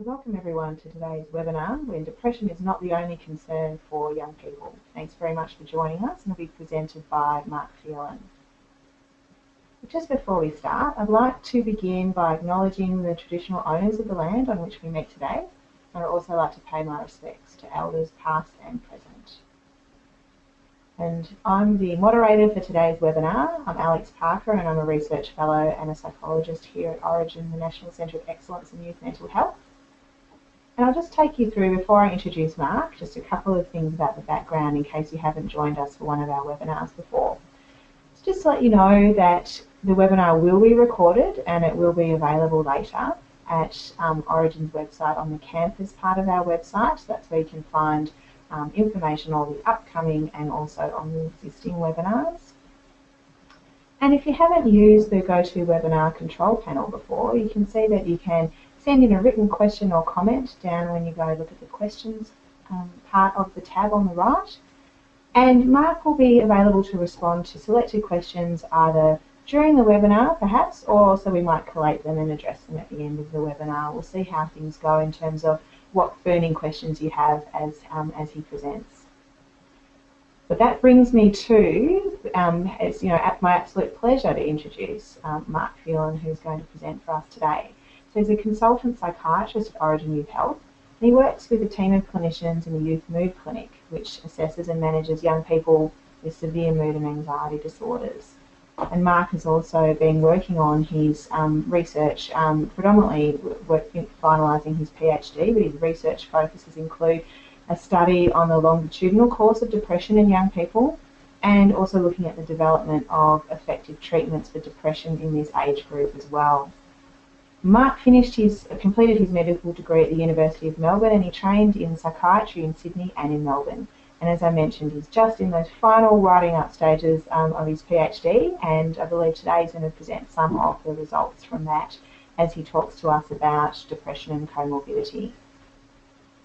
Welcome everyone to today's webinar, when depression is not the only concern for young people. Thanks very much for joining us, and it'll be presented by Mark Phelan. Just before we start, I'd like to begin by acknowledging the traditional owners of the land on which we meet today, and I'd also like to pay my respects to elders past and present. And I'm the moderator for today's webinar. I'm Alex Parker, and I'm a research fellow and a psychologist here at Orygen, the National Centre of Excellence in Youth Mental Health. And I'll just take you through, before I introduce Mark, just a couple of things about the background in case you haven't joined us for one of our webinars before. So just to let you know that the webinar will be recorded and it will be available later at Orygen's website on the campus part of our website. So that's where you can find information on the upcoming and also on the existing webinars. And if you haven't used the GoToWebinar control panel before, you can see that you can send in a written question or comment down when you go look at the questions part of the tab on the right. And Mark will be available to respond to selected questions either during the webinar perhaps, or also we might collate them and address them at the end of the webinar. We'll see how things go in terms of what burning questions you have as he presents. But that brings me to, it's my absolute pleasure to introduce Mark Phelan, who's going to present for us today. So he's a consultant psychiatrist at Orygen Youth Health, and he works with a team of clinicians in the Youth Mood Clinic, which assesses and manages young people with severe mood and anxiety disorders. And Mark has also been working on his research, predominantly finalising his PhD, but his research focuses include a study on the longitudinal course of depression in young people, and also looking at the development of effective treatments for depression in this age group as well. Mark completed his medical degree at the University of Melbourne, and he trained in psychiatry in Sydney and in Melbourne. And as I mentioned, he's just in those final writing up stages of his PhD, and I believe today he's going to present some of the results from that as he talks to us about depression and comorbidity.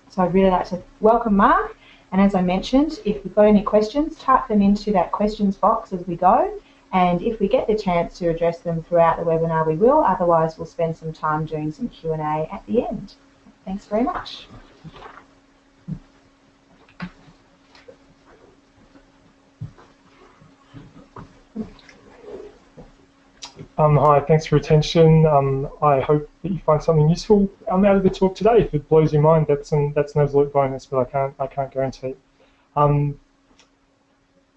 So I'd really like to welcome Mark, and as I mentioned, if you've got any questions, type them into that questions box as we go. And if we get the chance to address them throughout the webinar, we will. Otherwise, we'll spend some time doing some Q&A at the end. Thanks very much. Hi, thanks for your attention. I hope that you find something useful out of the talk today. If it blows your mind, that's an absolute bonus, but I can't guarantee.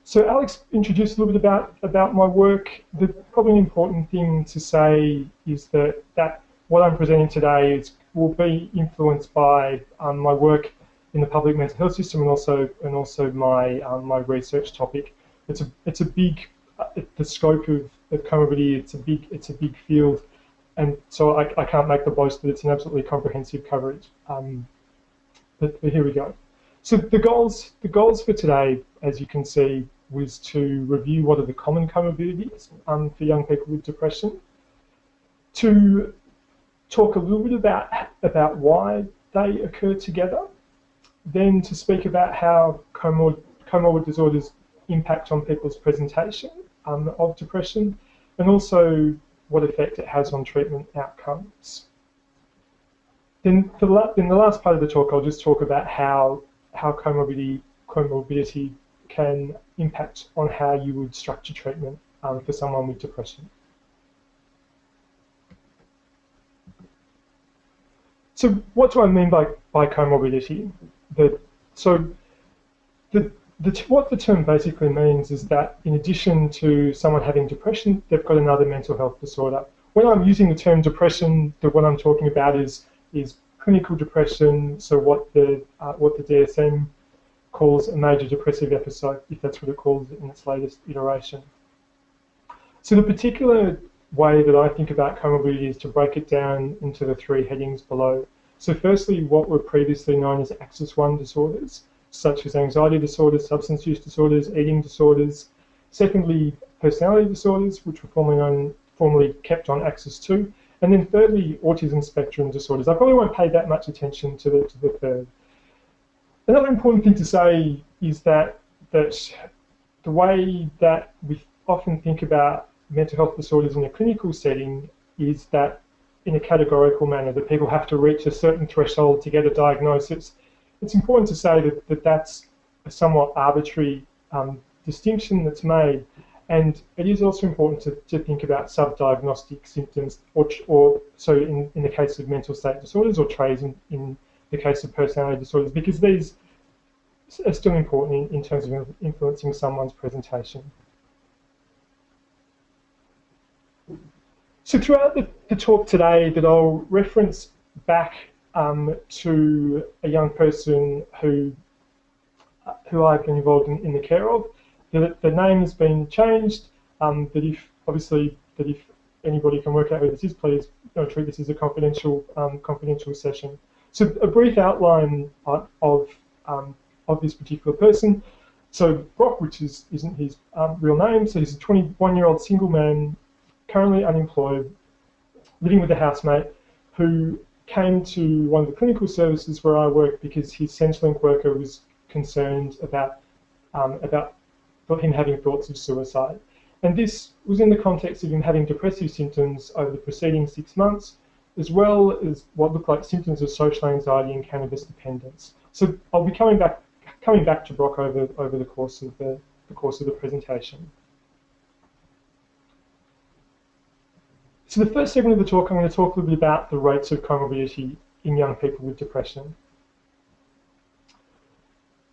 So Alex introduced a little bit about my work. The probably important thing to say is that what I'm presenting today will be influenced by my work in the public mental health system and also my research topic. It's a big the scope of comorbidity. It's a big field, and so I can't make the boast that it's an absolutely comprehensive coverage. But here we go. So the goals for today, as you can see, was to review what are the common comorbidities for young people with depression, to talk a little bit about why they occur together, then to speak about how comorbid disorders impact on people's presentation of depression, and also what effect it has on treatment outcomes. Then the last part of the talk, I'll just talk about how comorbidity can impact on how you would structure treatment for someone with depression. So what do I mean by comorbidity? What the term basically means is that in addition to someone having depression, they've got another mental health disorder. When I'm using the term depression, what I'm talking about is clinical depression, so what the DSM calls a major depressive episode, if that's what it calls it in its latest iteration. So the particular way that I think about comorbidity is to break it down into the three headings below. So firstly, what were previously known as Axis 1 disorders, such as anxiety disorders, substance use disorders, eating disorders. Secondly, personality disorders, which were formerly kept on Axis 2. And then thirdly, autism spectrum disorders. I probably won't pay that much attention to the third. Another important thing to say is that the way that we often think about mental health disorders in a clinical setting is that in a categorical manner, that people have to reach a certain threshold to get a diagnosis. It's important to say that that's a somewhat arbitrary distinction that's made, and it is also important to think about subdiagnostic symptoms, or so in the case of mental state disorders, or traits in the case of personality disorders, because these are still important in terms of influencing someone's presentation. So throughout the talk today, that I'll reference back to a young person who I've been involved in the care of. The name has been changed. That if anybody can work out who this is, please don't treat this as a confidential session. So a brief outline of this particular person. So Brock, which isn't his real name, so he's a 21-year-old single man, currently unemployed, living with a housemate, who came to one of the clinical services where I work because his Centrelink worker was concerned about him having thoughts of suicide. And this was in the context of him having depressive symptoms over the preceding 6 months, as well as what looked like symptoms of social anxiety and cannabis dependence. So I'll be coming back to Brock over the course of the presentation. So the first segment of the talk, I'm going to talk a little bit about the rates of comorbidity in young people with depression.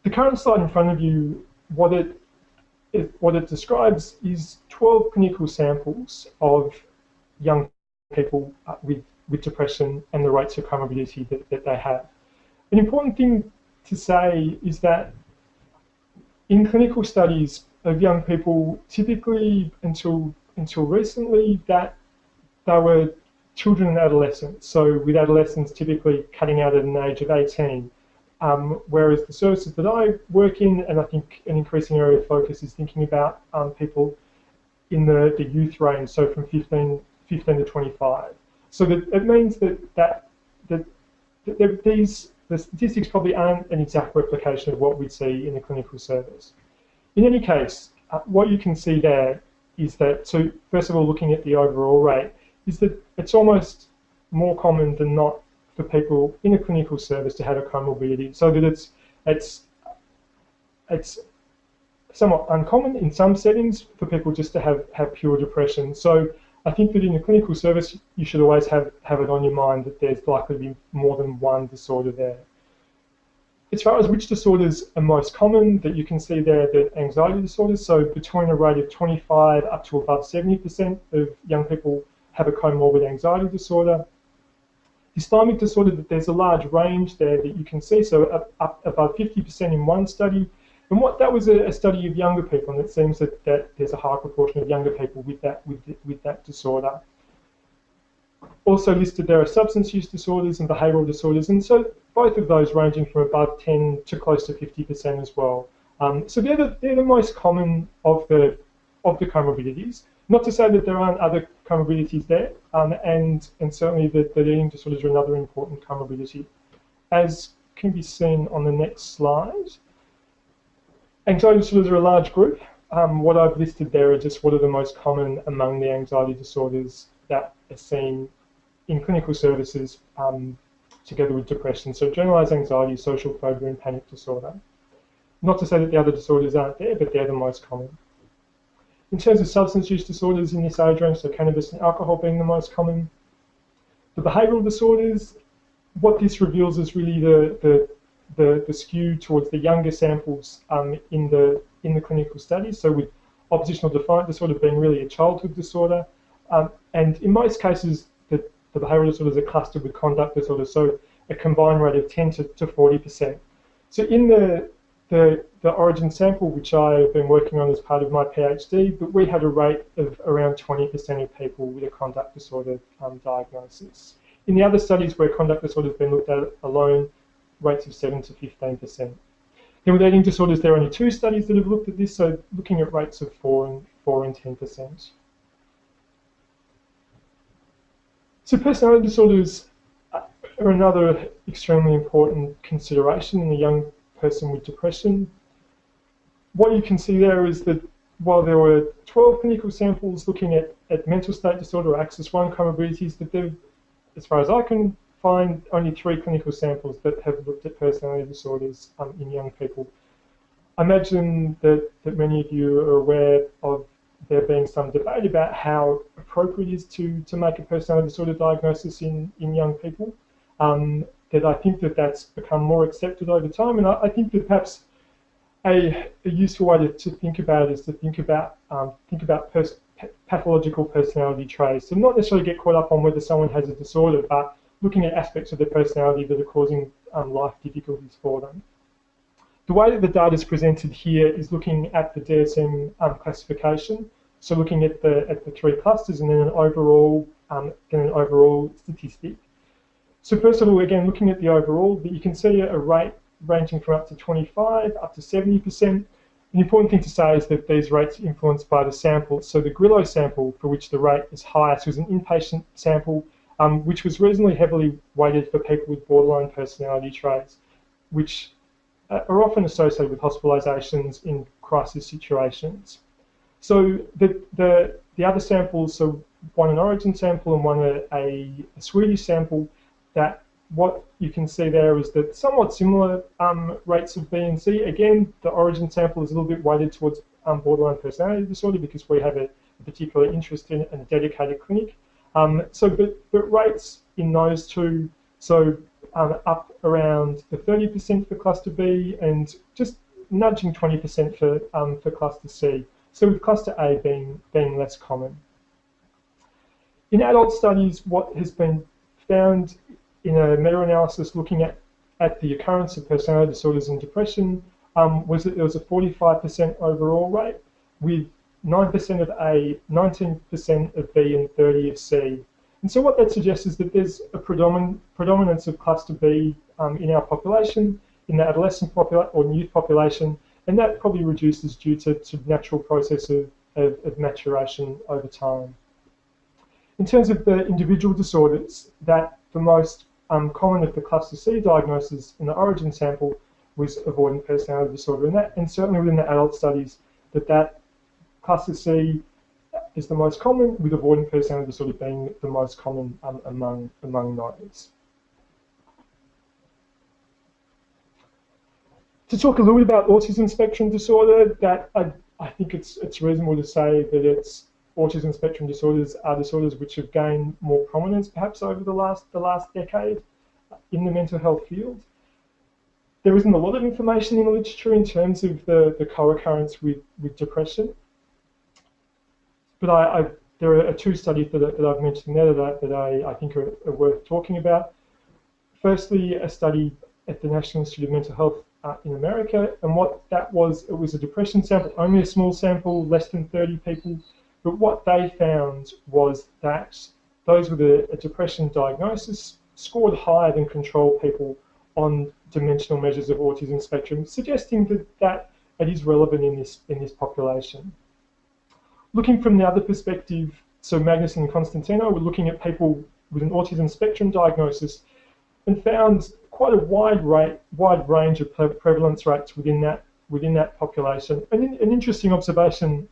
The current slide in front of you, what it describes is 12 clinical samples of young people with depression and the rates of comorbidity that they have. An important thing to say is that in clinical studies of young people, typically until recently, that they were children and adolescents. So with adolescents typically cutting out at an age of 18. Whereas the services that I work in, and I think an increasing area of focus is thinking about people in the youth range, so from 15 to 25. So that it means that the statistics probably aren't an exact replication of what we'd see in a clinical service. In any case, what you can see there is that, so first of all, looking at the overall rate, is that it's almost more common than not for people in a clinical service to have a comorbidity, so that it's somewhat uncommon in some settings for people just to have pure depression. So I think that in a clinical service, you should always have it on your mind that there's likely to be more than one disorder there. As far as which disorders are most common, that you can see there that anxiety disorders, so between a rate of 25 up to above 70% of young people have a comorbid anxiety disorder. Dysthymic disorder, that there's a large range there that you can see, so up above 50% in one study. And what that was a study of younger people, and it seems that there's a high proportion of younger people with that disorder. Also listed there are substance use disorders and behavioural disorders, and so both of those ranging from above 10 to close to 50% as well. So they're the most common of the comorbidities. Not to say that there aren't other comorbidities there, and certainly that eating disorders are another important comorbidity. As can be seen on the next slide, anxiety disorders are a large group. What I've listed there are just what are the most common among the anxiety disorders that are seen in clinical services together with depression. So generalized anxiety, social phobia, and panic disorder. Not to say that the other disorders aren't there, but they're the most common. In terms of substance use disorders in this age range, so cannabis and alcohol being the most common. The behavioural disorders, what this reveals is really the skew towards the younger samples in the clinical studies. So with oppositional defiant disorder being really a childhood disorder, and in most cases the behavioural disorders are clustered with conduct disorders, so a combined rate of 10 to 40%. So in the Orygen sample, which I've been working on as part of my PhD, but we had a rate of around 20% of people with a conduct disorder diagnosis. In the other studies where conduct disorder has been looked at alone, rates of 7 to 15%. Then with eating disorders, there are only 2 studies that have looked at this, so looking at rates of 4 and 10%. So personality disorders are another extremely important consideration in a young person with depression. What you can see there is that while there were 12 clinical samples looking at mental state disorder or axis 1 comorbidities, that there, as far as I can find, only 3 clinical samples that have looked at personality disorders in young people. I imagine that many of you are aware of there being some debate about how appropriate it is to make a personality disorder diagnosis in young people. That I think that's become more accepted over time, and I think that perhaps a useful way to think about it is to think about pathological personality traits, and not necessarily get caught up on whether someone has a disorder, but looking at aspects of their personality that are causing life difficulties for them. The way that the data is presented here is looking at the DSM classification, so looking at the 3 clusters and then an overall statistic. So first of all, again, looking at the overall, you can see a rate ranging from up to 25 up to 70%. The important thing to say is that these rates are influenced by the sample. So the Grillo sample, for which the rate is highest, was an inpatient sample, which was reasonably heavily weighted for people with borderline personality traits, which are often associated with hospitalizations in crisis situations. So the other samples, so one an Orygen sample and one a Swedish sample, that what you can see there is that somewhat similar rates of B and C. Again, the Orygen sample is a little bit weighted towards borderline personality disorder because we have a particular interest in it and a dedicated clinic. But rates in those two, so up around the 30% for cluster B and just nudging 20% for cluster C. So with cluster A being less common. In adult studies, what has been found in a meta-analysis looking at the occurrence of personality disorders and depression was that there was a 45% overall rate with 9% of A, 19% of B, and 30% of C. And so what that suggests is that there's a predominance of cluster B in our population, in the adolescent or youth population, and that probably reduces due to natural process of maturation over time. In terms of the individual disorders, that the most common of the cluster C diagnosis in the Orygen sample was avoidant personality disorder, and certainly within the adult studies, that cluster C is the most common, with avoidant personality disorder being the most common among those. To talk a little bit about autism spectrum disorder, that I think it's reasonable to say that autism spectrum disorders are disorders which have gained more prominence perhaps over the last decade in the mental health field. There isn't a lot of information in the literature in terms of the co-occurrence with depression, but there are 2 studies that I've mentioned there that I think are worth talking about. Firstly, a study at the National Institute of Mental Health in America, and what that was, it was a depression sample, only a small sample, less than 30 people, but what they found was that those with a depression diagnosis scored higher than control people on dimensional measures of autism spectrum, suggesting that it is relevant in this population. Looking from the other perspective, so Magnus and Constantino were looking at people with an autism spectrum diagnosis and found quite a wide range of prevalence rates within that population. And an interesting observation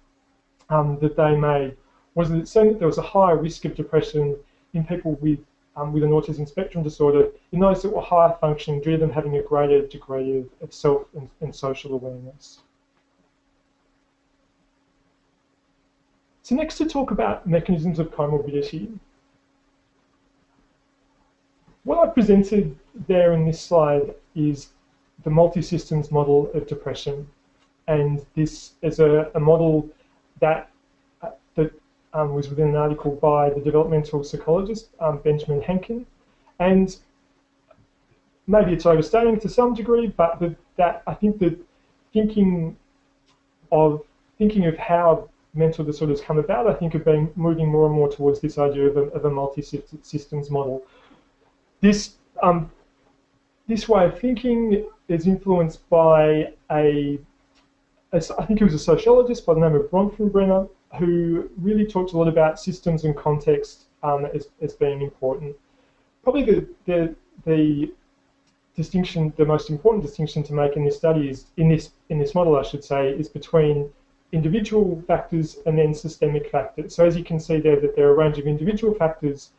that they made was that it seemed that there was a higher risk of depression in people with an autism spectrum disorder, in those that were higher functioning due to them having a greater degree of self and social awareness. So next, to talk about mechanisms of comorbidity. What I've presented there in this slide is the multi-systems model of depression, and this is a model that was within an article by the developmental psychologist Benjamin Henkin, and maybe it's overstating to some degree, but I think that thinking of how mental disorders come about, I think have been moving more and more towards this idea of a multi-systems model. This way of thinking is influenced by I think he was a sociologist by the name of Bronfenbrenner, who really talked a lot about systems and context as being important. Probably the distinction, the most important distinction to make in this study is in this model, I should say, is between individual factors and then systemic factors. So as you can see there, that there are a range of individual factors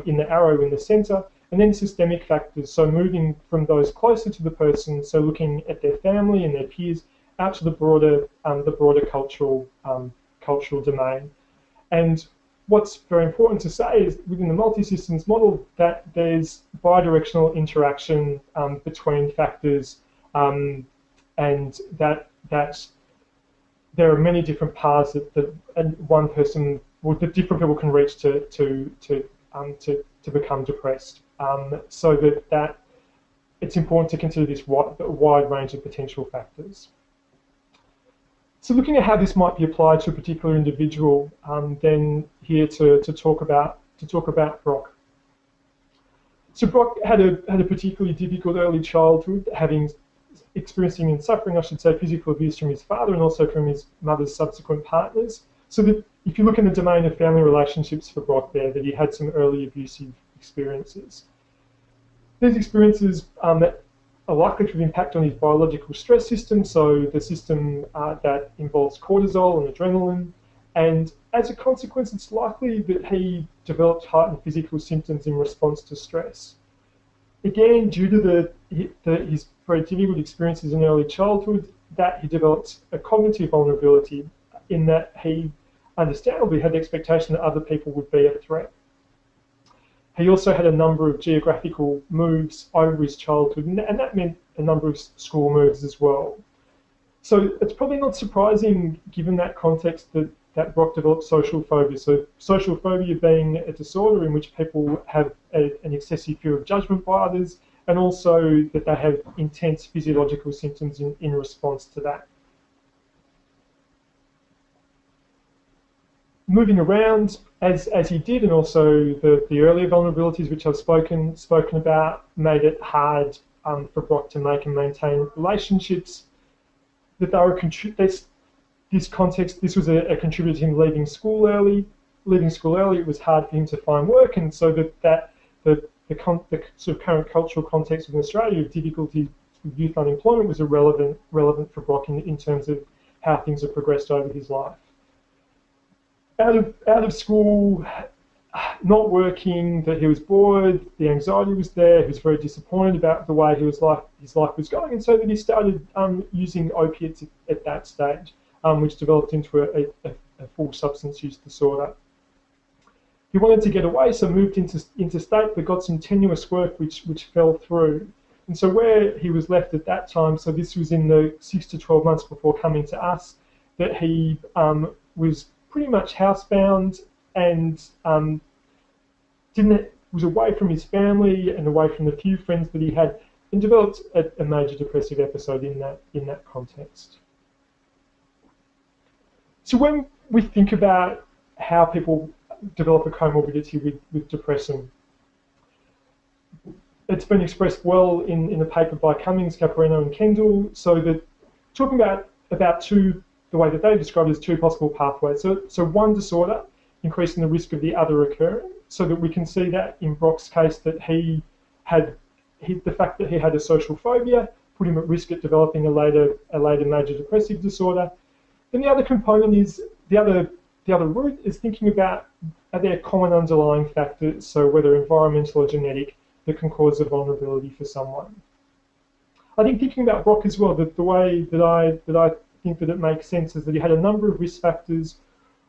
in the arrow in the center, and then systemic factors, so moving from those closer to the person, so looking at their family and their peers, out to the broader cultural domain. And what's very important to say is within the multi-systems model that there's bidirectional interaction between factors, and that there are many different paths that one person, or that different people can reach to become depressed. So that it's important to consider this wide range of potential factors. So looking at how this might be applied to a particular individual, then here to talk about Brock. So Brock had a particularly difficult early childhood, experiencing and suffering, I should say, physical abuse from his father and also from his mother's subsequent partners. So that if you look in the domain of family relationships for Brock there, that he had some early abusive experiences. These experiences that are likely to impact on his biological stress system, so the system that involves cortisol and adrenaline, and as a consequence, it's likely that he developed heightened physical symptoms in response to stress. Again, due to his very difficult experiences in early childhood, that he developed a cognitive vulnerability in that he understandably had the expectation that other people would be a threat. He also had a number of geographical moves over his childhood, and that meant a number of school moves as well. So it's probably not surprising, given that context, that Brock developed social phobia. So social phobia being a disorder in which people have an excessive fear of judgment by others, and also that they have intense physiological symptoms in response to that. Moving around as he did, and also the earlier vulnerabilities which I've spoken about, made it hard for Brock to make and maintain relationships. That they were this was a contributor to him leaving school early. It was hard for him to find work, and so the sort of current cultural context in Australia of difficulty with youth unemployment was relevant for Brock in terms of how things have progressed over his life. Out of school, not working, that he was bored, the anxiety was there, he was very disappointed about the way his life was going, and so that he started using opiates at that stage, which developed into a full substance use disorder. He wanted to get away, so moved interstate, but got some tenuous work which fell through. And so where he was left at that time, so this was in the 6 to 12 months before coming to us, that he was pretty much housebound and was away from his family and away from the few friends that he had, and developed a major depressive episode in that context. So when we think about how people develop a comorbidity with depression, it's been expressed well in the paper by Cummings, Caporino, and Kendall. So that talking about the way that they describe it as two possible pathways. So one disorder increasing the risk of the other occurring, so that we can see that in Brock's case that the fact that he had a social phobia put him at risk at developing a later major depressive disorder. Then the other component is the other route is thinking about, are there common underlying factors, so whether environmental or genetic, that can cause a vulnerability for someone. I think thinking about Brock as well, that the way that I think that it makes sense is that he had a number of risk factors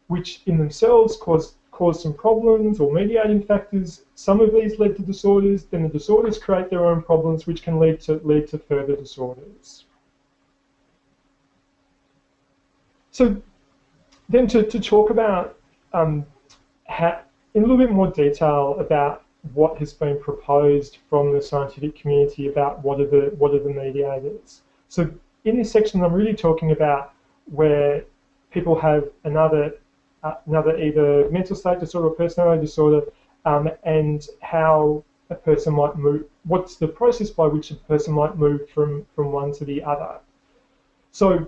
which in themselves cause some problems, or mediating factors. Some of these led to disorders, then the disorders create their own problems which can lead to further disorders. So then to talk about in a little bit more detail about what has been proposed from the scientific community about what are the mediators. So in this section, I'm really talking about where people have another either mental state disorder or personality disorder, and how a person might move, what's the process by which a person might move from one to the other. So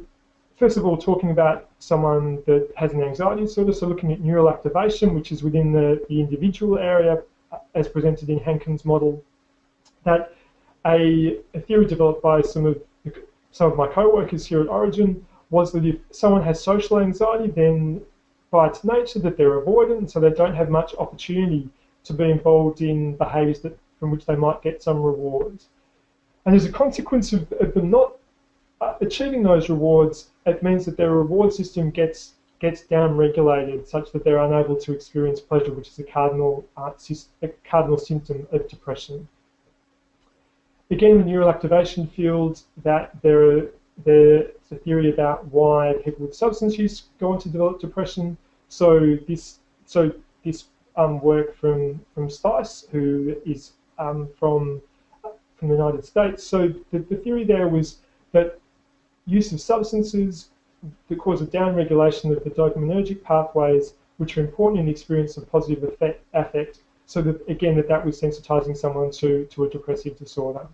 first of all, talking about someone that has an anxiety disorder, so looking at neural activation, which is within the individual area, as presented in Hankins' model, that a theory developed by some of my co-workers here at Orygen was that if someone has social anxiety, then by its nature that they're avoidant, so they don't have much opportunity to be involved in behaviours from which they might get some rewards. And as a consequence of them not achieving those rewards, it means that their reward system gets down-regulated such that they're unable to experience pleasure, which is a cardinal symptom of depression. Again, in the neural activation field, that there's a theory about why people with substance use go on to develop depression. So this work from Stice, who is from the United States. So the theory there was that use of substances that cause a down-regulation of the dopaminergic pathways, which are important in the experience of positive affect, so that, again, that was sensitizing someone to a depressive disorder.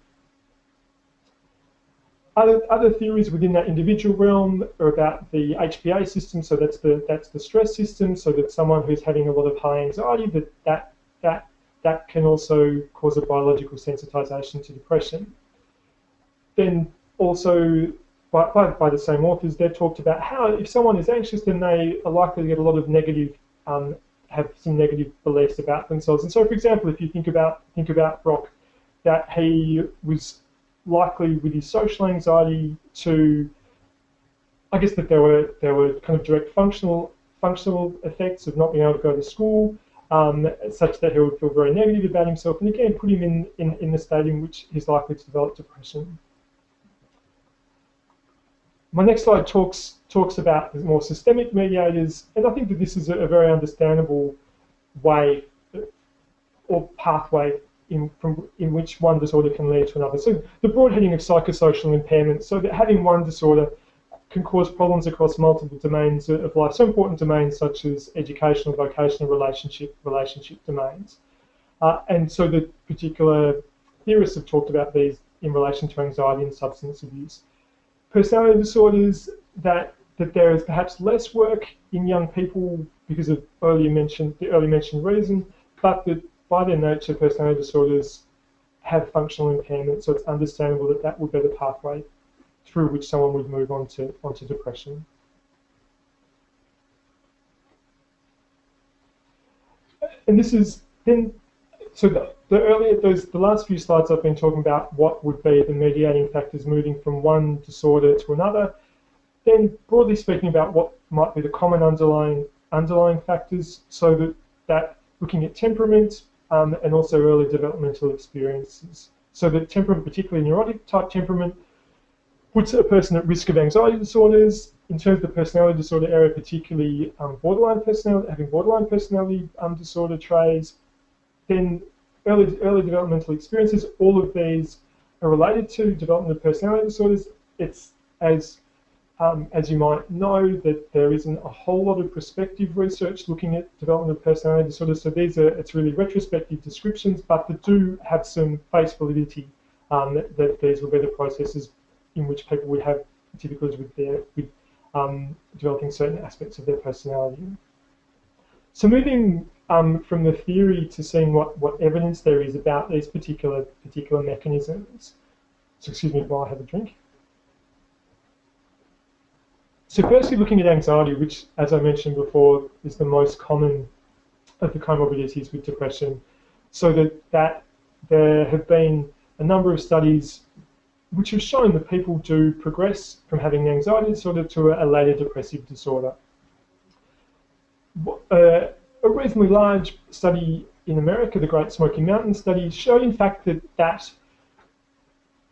Other theories within that individual realm are about the HPA system, so that's the stress system, so that someone who's having a lot of high anxiety, that can also cause a biological sensitization to depression. Then also, by the same authors, they've talked about how if someone is anxious, then they are likely to get a lot of negative, have some negative beliefs about themselves. And so, for example, if you think about Brock, that he was likely with his social anxiety to, I guess that there were kind of direct functional effects of not being able to go to school, such that he would feel very negative about himself, and again put him in the state in which he's likely to develop depression. My next slide talks about the more systemic mediators, and I think that this is a very understandable way or pathway in which one disorder can lead to another. So the broad heading of psychosocial impairment, so that having one disorder can cause problems across multiple domains of life, so important domains such as educational, vocational, relationship domains. And so the particular theorists have talked about these in relation to anxiety and substance abuse. Personality disorders, that there is perhaps less work in young people because of the earlier mentioned reason, but that by their nature, personality disorders have functional impairment, so it's understandable that would be the pathway through which someone would move onto depression. And this is then, so the last few slides I've been talking about what would be the mediating factors moving from one disorder to another. Then broadly speaking about what might be the common underlying factors, so that looking at temperament and also early developmental experiences. So that temperament, particularly neurotic type temperament, puts a person at risk of anxiety disorders. In terms of the personality disorder area, particularly having borderline personality disorder traits. Then early developmental experiences, all of these are related to development of personality disorders. It's as you might know, that there isn't a whole lot of prospective research looking at development of personality disorders. So it's really retrospective descriptions, but they do have some face validity that these will be the processes in which people would have difficulties with developing certain aspects of their personality. So moving from the theory to seeing what evidence there is about these particular mechanisms. So excuse me while I have a drink. So firstly, looking at anxiety, which, as I mentioned before, is the most common of the comorbidities with depression. So that there have been a number of studies which have shown that people do progress from having an anxiety disorder to a later depressive disorder. A reasonably large study in America, the Great Smoky Mountain study, showed in fact that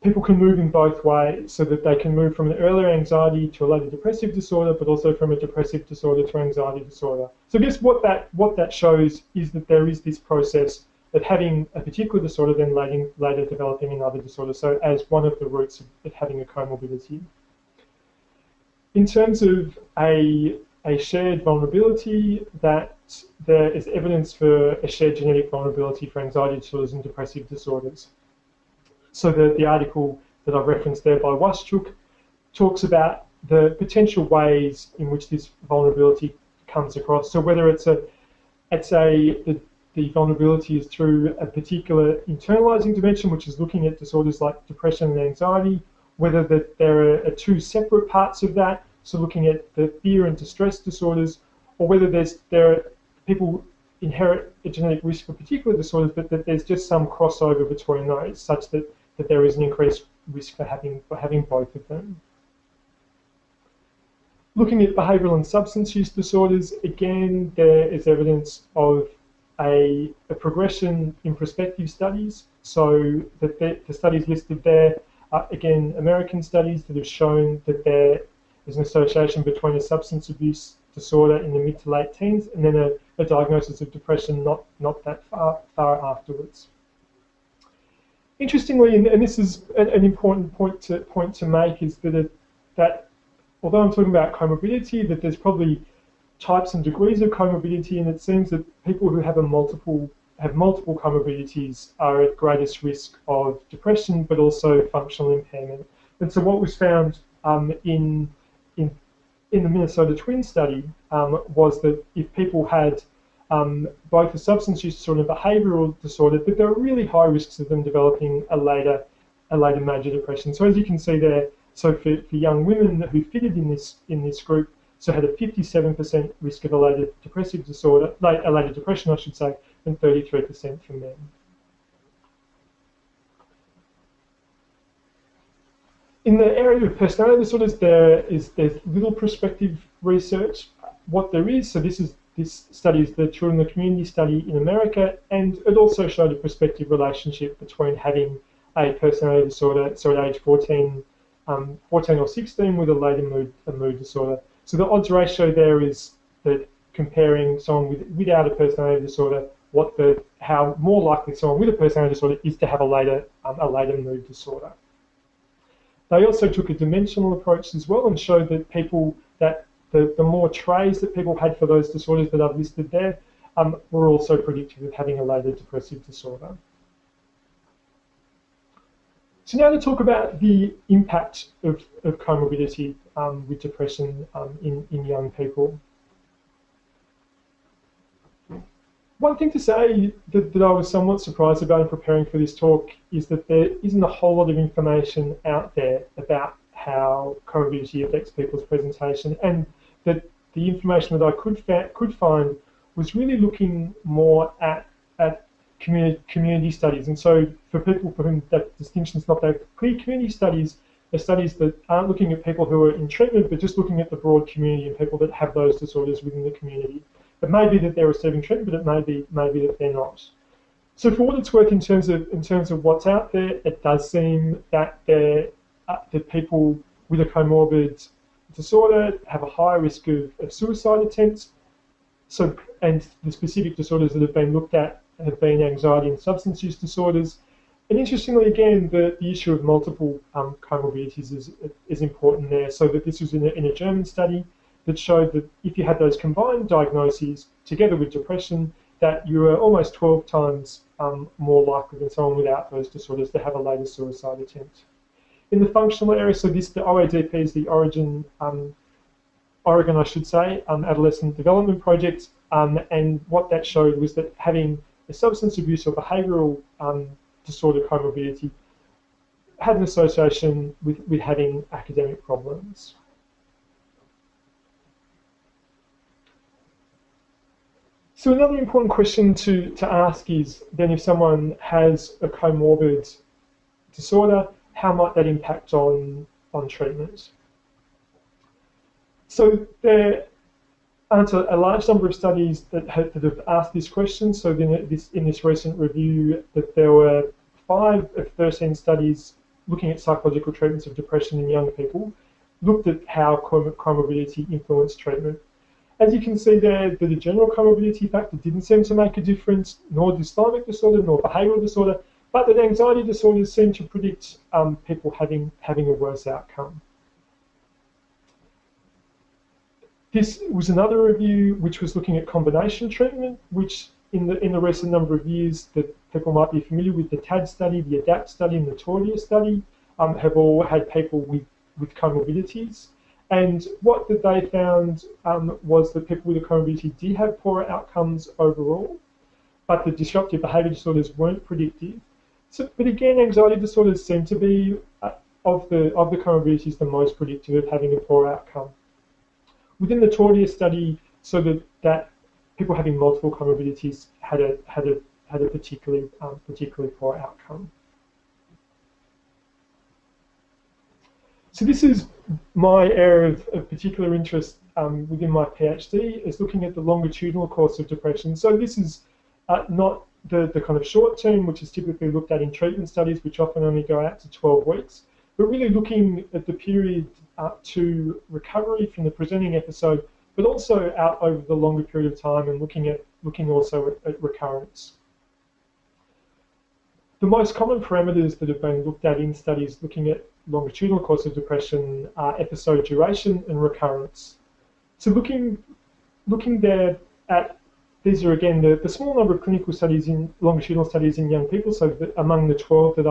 people can move in both ways, so that they can move from an earlier anxiety to a later depressive disorder, but also from a depressive disorder to anxiety disorder. So I guess what that shows is that there is this process of having a particular disorder, then later developing another disorder, so as one of the roots of having a comorbidity. In terms of a shared vulnerability, that there is evidence for a shared genetic vulnerability for anxiety disorders and depressive disorders. So the article that I've referenced there by Waschuk talks about the potential ways in which this vulnerability comes across. So whether the vulnerability is through a particular internalizing dimension, which is looking at disorders like depression and anxiety, whether that there are two separate parts of that, so looking at the fear and distress disorders, or whether people inherit a genetic risk for particular disorders, but that there's just some crossover between those, such that there is an increased risk for having both of them. Looking at behavioural and substance use disorders, again, there is evidence of a progression in prospective studies. So the studies listed there are, again, American studies that have shown that there is an association between a substance abuse disorder in the mid to late teens and then a diagnosis of depression not that far afterwards. Interestingly, and this is an important point to make, is that although I'm talking about comorbidity, that there's probably types and degrees of comorbidity, and it seems that people who have multiple comorbidities are at greatest risk of depression, but also functional impairment. And so what was found in the Minnesota Twin study was that if people had both a substance use disorder and behavioural disorder, that there are really high risks of them developing a later major depression. So as you can see there, so for young women who fitted in this group, so had a 57% risk of a later depression, I should say, and 33% for men. In the area of personality disorders, there's little prospective research. What there is, so this study is the Children in the Community study in America, and it also showed a prospective relationship between having a personality disorder, so at age 14 or 16 with a later mood disorder. So the odds ratio there is that comparing someone without a personality disorder, how more likely someone with a personality disorder is to have a later mood disorder. They also took a dimensional approach as well and showed that the more traits that people had for those disorders that I've listed there were also predictive of having a later depressive disorder. So now to talk about the impact of comorbidity with depression in young people. One thing to say that I was somewhat surprised about in preparing for this talk is that there isn't a whole lot of information out there about how comorbidity affects people's presentation, and that the information that I could find was really looking more at community studies. And so for people for whom that distinction is not that clear, community studies are studies that aren't looking at people who are in treatment, but just looking at the broad community and people that have those disorders within the community. It may be that they're receiving treatment, but it may be that they're not. So for what it's worth in terms of what's out there, it does seem that that people with a comorbid disorder have a higher risk of suicide attempts. So, and the specific disorders that have been looked at have been anxiety and substance use disorders. And interestingly, again, the issue of multiple comorbidities is important there. So that this was in a German study that showed that if you had those combined diagnoses together with depression, that you were almost 12 times more likely than someone without those disorders to have a later suicide attempt. In the functional area, so the OADP is the Orygen, I should say, Adolescent Development Project, and what that showed was that having a substance abuse or behavioural disorder comorbidity had an association with having academic problems. So another important question to ask is then, if someone has a comorbid disorder, how might that impact on treatment? So there aren't a large number of studies that have asked this question. So in this recent review, that there were 5 of 13 studies looking at psychological treatments of depression in young people, looked at how comorbidity influenced treatment. As you can see there, the general comorbidity factor didn't seem to make a difference, nor dysthymic disorder, nor behavioural disorder, but that anxiety disorders seem to predict people having a worse outcome. This was another review which was looking at combination treatment, which in the recent number of years that people might be familiar with, the TAD study, the ADAPT study, and the TORDIA study have all had people with comorbidities. And what that they found was that people with a comorbidity did have poorer outcomes overall, but the disruptive behaviour disorders weren't predictive. So, but again, anxiety disorders seem to be, of the comorbidities, the most predictive of having a poor outcome. Within the Tordia study, so that people having multiple comorbidities had a particularly poor outcome. So this is my area of particular interest within my PhD, is looking at the longitudinal course of depression. So this is not the kind of short term, which is typically looked at in treatment studies, which often only go out to 12 weeks, but really looking at the period up to recovery from the presenting episode, but also out over the longer period of time, and looking also at recurrence. The most common parameters that have been looked at in studies looking at longitudinal course of depression are episode duration and recurrence. So looking there at, these are again the small number of clinical studies in longitudinal studies in young people, so among the 12 that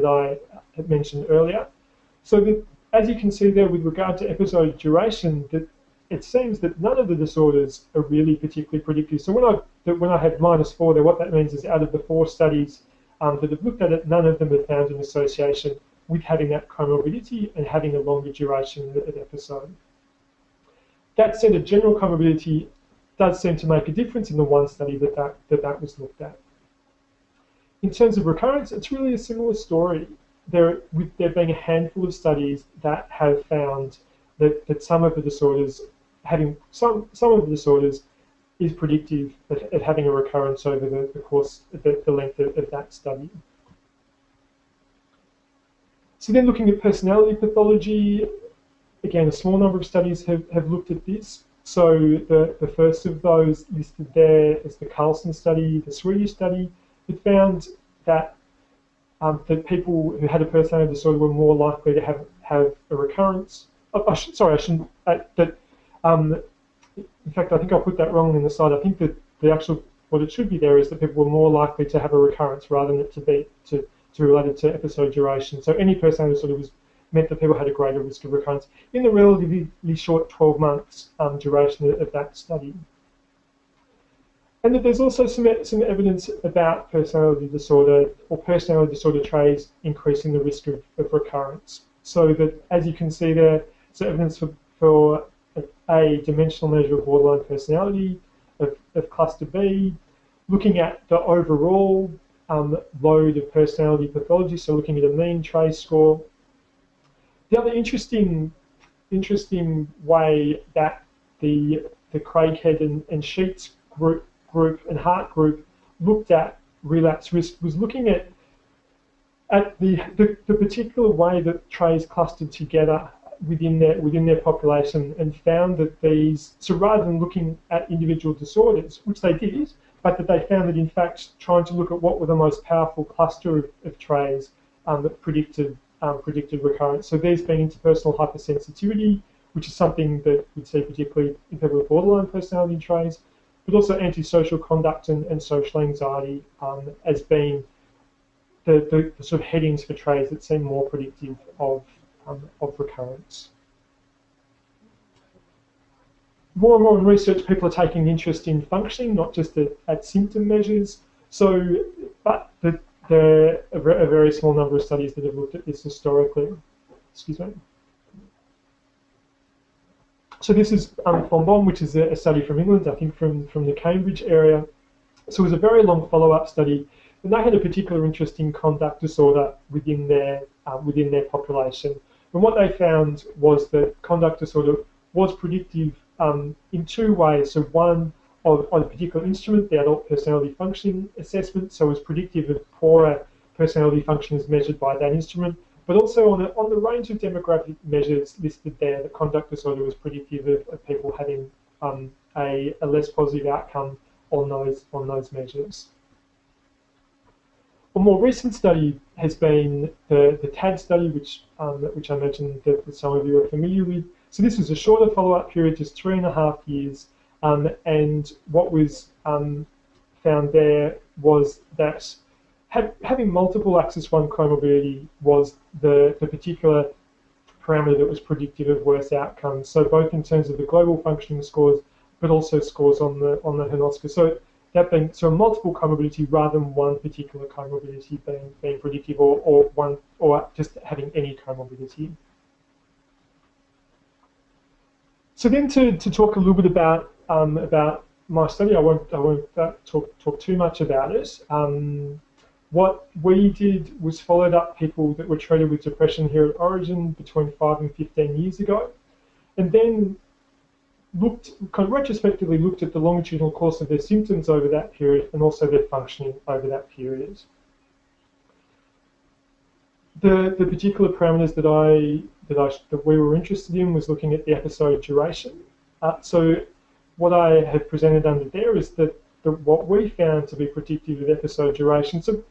I had mentioned earlier. So that, as you can see there, with regard to episode duration, that it seems that none of the disorders are really particularly predictive. So when I had -4 there, what that means is out of the 4 studies that have looked at it, none of them have found an association with having that comorbidity and having a longer duration of episode. That said, a general comorbidity does seem to make a difference in the one study that was looked at. In terms of recurrence, it's really a similar story. There being a handful of studies that have found that some of the disorders, having some of the disorders, is predictive of having a recurrence over the course, the length of that study. So then looking at personality pathology, again, a small number of studies have looked at this. So the first of those listed there is the Carlson study, the Swedish study. It found that that people who had a personality disorder were more likely to have a recurrence. In fact, I think I put that wrong in the slide. I think that what it should be there is that people were more likely to have a recurrence rather than it to be related to episode duration. So any personality disorder meant that people had a greater risk of recurrence in the relatively short 12 months duration of that study. And that there's also some evidence about personality disorder or personality disorder traits increasing the risk of recurrence. So that, as you can see there, so evidence for a dimensional measure of borderline personality of cluster B, looking at the overall load of personality pathology, so looking at a mean trace score. The other interesting way that the Craighead and Sheets group and Hart group looked at relapse risk was looking at the particular way that trays clustered together within their population, and found that these, so rather than looking at individual disorders, which they did, but that they found that in fact trying to look at what were the most powerful cluster of trays that predicted recurrence. So these being interpersonal hypersensitivity, which is something that we'd see particularly in people with borderline personality traits, but also antisocial conduct and social anxiety as being the sort of headings for traits that seem more predictive of recurrence. More and more in research, people are taking an interest in functioning, not just at symptom measures. So, but there are a very small number of studies that have looked at this historically. Excuse me. So this is Fonbon, which is a study from England, I think from the Cambridge area. So it was a very long follow-up study, and they had a particular interest in conduct disorder within their population. And what they found was that conduct disorder was predictive in 2 ways. So one, on a particular instrument, the adult personality function assessment, so it was predictive of poorer personality function as measured by that instrument, but also on the range of demographic measures listed there, the conduct disorder was predictive of people having a less positive outcome on those measures. A more recent study has been the TAD study, which I mentioned that some of you are familiar with. So this was a shorter follow-up period, just 3.5 years, and what was found there was that having multiple axis 1 comorbidity was the particular parameter that was predictive of worse outcomes. So both in terms of the global functioning scores, but also scores on the Hernosca. So that being multiple comorbidity rather than one particular comorbidity being predictive, or just having any comorbidity. So then to talk a little bit about my study, I won't talk too much about it. What we did was followed up people that were treated with depression here at Orygen between 5 and 15 years ago, and then retrospectively looked at the longitudinal course of their symptoms over that period and also their functioning over that period. The particular parameters that we were interested in was looking at the episode duration. So what I have presented under there is that what we found to be predictive of episode duration. So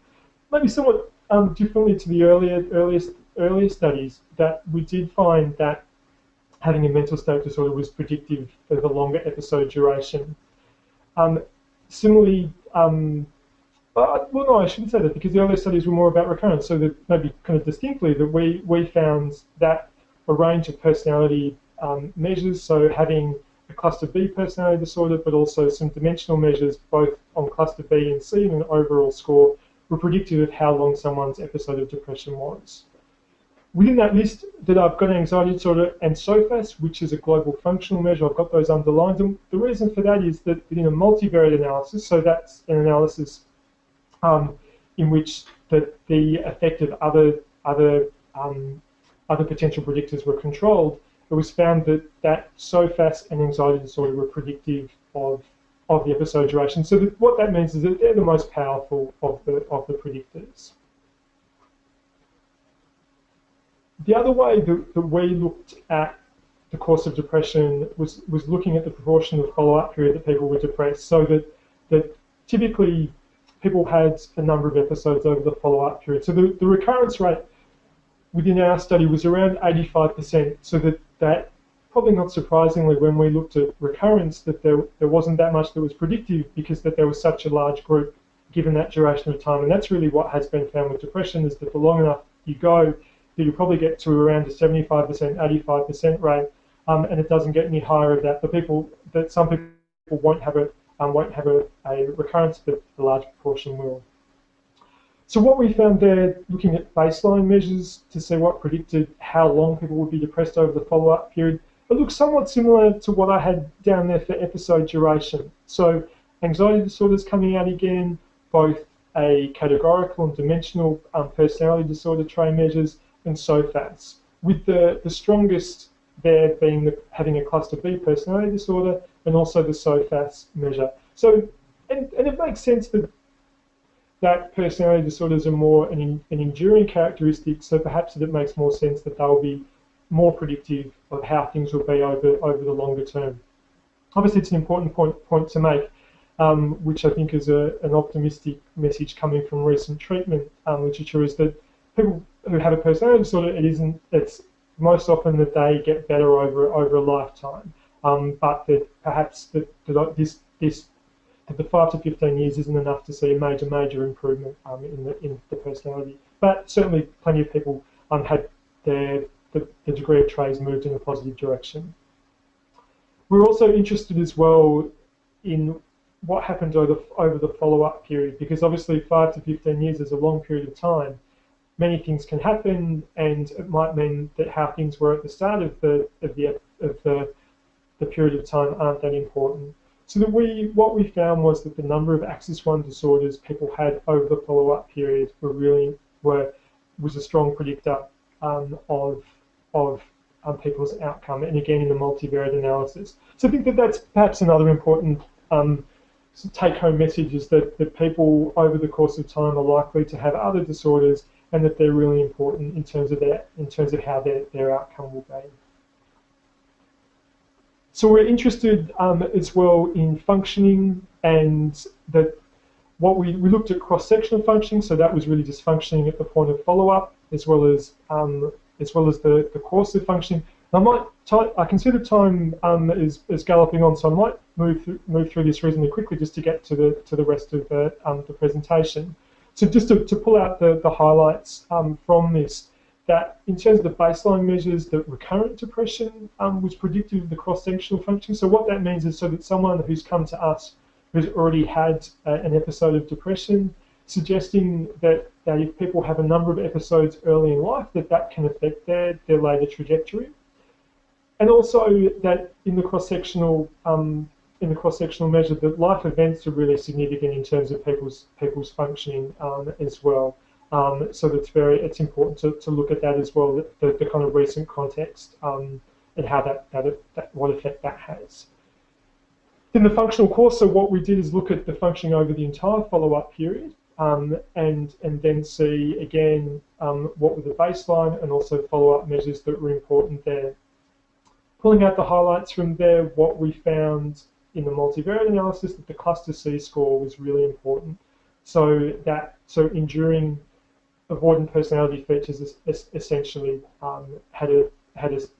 maybe somewhat differently to the earlier studies, that we did find that having a mental state disorder was predictive of a longer episode duration. Similarly, well, no, I shouldn't say that, because the earlier studies were more about recurrence. So that maybe kind of distinctly that we found that a range of personality measures, so having a cluster B personality disorder, but also some dimensional measures, both on cluster B and C and an overall score, were predictive of how long someone's episode of depression was. Within that list that I've got anxiety disorder and SOFAS, which is a global functional measure, I've got those underlined. And the reason for that is that within a multivariate analysis, so that's an analysis in which the effect of other potential predictors were controlled, it was found that SOFAS and anxiety disorder were predictive of the episode duration. So what that means is that they're the most powerful of the predictors. The other way that we looked at the course of depression was looking at the proportion of follow-up period that people were depressed, so that typically people had a number of episodes over the follow-up period. So the recurrence rate within our study was around 85%, so that probably not surprisingly, when we looked at recurrence, that there wasn't that much that was predictive, because that there was such a large group given that duration of time. And that's really what has been found with depression, is that the long enough you go, that you probably get to around a 75%, 85% rate, and it doesn't get any higher of that. Some people won't have a recurrence, but a large proportion will. So what we found there, looking at baseline measures to see what predicted how long people would be depressed over the follow-up period, it looks somewhat similar to what I had down there for episode duration. So anxiety disorders coming out again, both a categorical and dimensional personality disorder trait measures, and SOFAS, with the strongest there being having a cluster B personality disorder and also the SOFAS measure. So, and it makes sense that personality disorders are more an enduring characteristic, so perhaps it makes more sense that they'll be more predictive of how things will be over the longer term. Obviously, it's an important point to make, which I think is an optimistic message coming from recent treatment literature, is that people who have a personality disorder, it's most often that they get better over a lifetime, but that perhaps the 5 to 15 years isn't enough to see a major improvement in the personality. But certainly, plenty of people had the degree of traits moved in a positive direction. We're also interested as well in what happened over the follow-up period, because obviously 5 to 15 years is a long period of time. Many things can happen, and it might mean that how things were at the start of the period of time aren't that important. So what we found was that the number of Axis 1 disorders people had over the follow-up period was a strong predictor of people's outcome, and again in the multivariate analysis. So I think that that's perhaps another important take-home message, is that people over the course of time are likely to have other disorders, and that they're really important in terms of how their outcome will be. So we're interested as well in functioning, and that what we looked at cross-sectional functioning, so that was really just functioning at the point of follow-up, as well as the course of functioning. I consider time is galloping on, so I might move through this reasonably quickly just to get to the rest of the presentation. So just to pull out the highlights from this, that in terms of the baseline measures, that recurrent depression was predictive of the cross-sectional function. So what that means is so that someone who's come to us who's already had an episode of depression, suggesting that if people have a number of episodes early in life, that can affect their later trajectory. And also that in the cross-sectional measure, that life events are really significant in terms of people's functioning as well. So it's important to look at that as well, the kind of recent context and how what effect that has. In the functional course, so what we did is look at the functioning over the entire follow-up period, and then see again what were the baseline and also follow-up measures that were important there. Pulling out the highlights from there, what we found in the multivariate analysis, that the cluster C score was really important. So enduring avoidant personality features essentially had a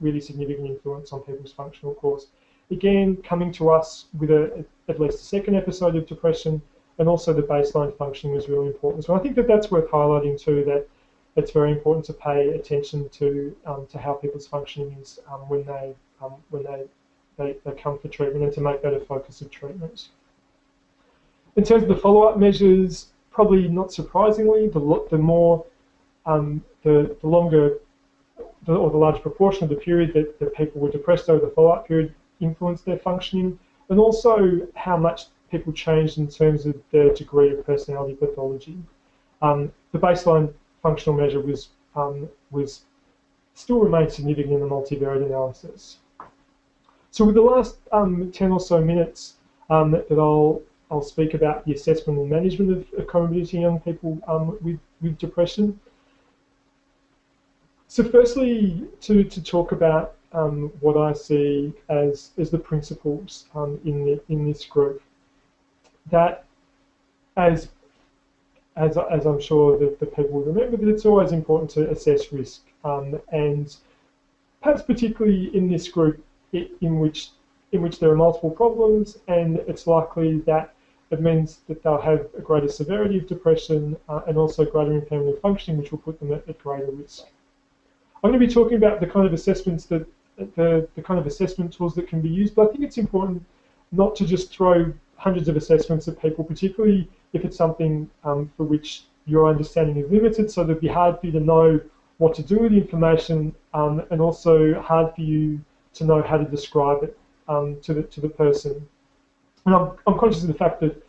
really significant influence on people's functional course. Again, coming to us with at least a second episode of depression, and also the baseline functioning was really important. So I think that's worth highlighting too, that it's very important to pay attention to how people's functioning is when they come for treatment, and to make that a focus of treatment. In terms of the follow-up measures, probably not surprisingly, the longer or the large proportion of the period that people were depressed over the follow-up period influenced their functioning, and also how much people changed in terms of their degree of personality pathology. The baseline functional measure was still remained significant in the multivariate analysis. So with the last 10 or so minutes that I'll speak about the assessment and management of comorbidity in young people with depression. So firstly, to talk about what I see as the principles in this group, that as I'm sure that the people will remember, that it's always important to assess risk, and perhaps particularly in this group in which there are multiple problems, and it's likely that it means that they'll have a greater severity of depression and also greater impairment of functioning, which will put them at greater risk. I'm going to be talking about the kind of assessments the kind of assessment tools that can be used, but I think it's important not to just throw hundreds of assessments at people, particularly if it's something for which your understanding is limited, so it'd be hard for you to know what to do with the information, and also hard for you to know how to describe it to the person. And I'm conscious of the fact that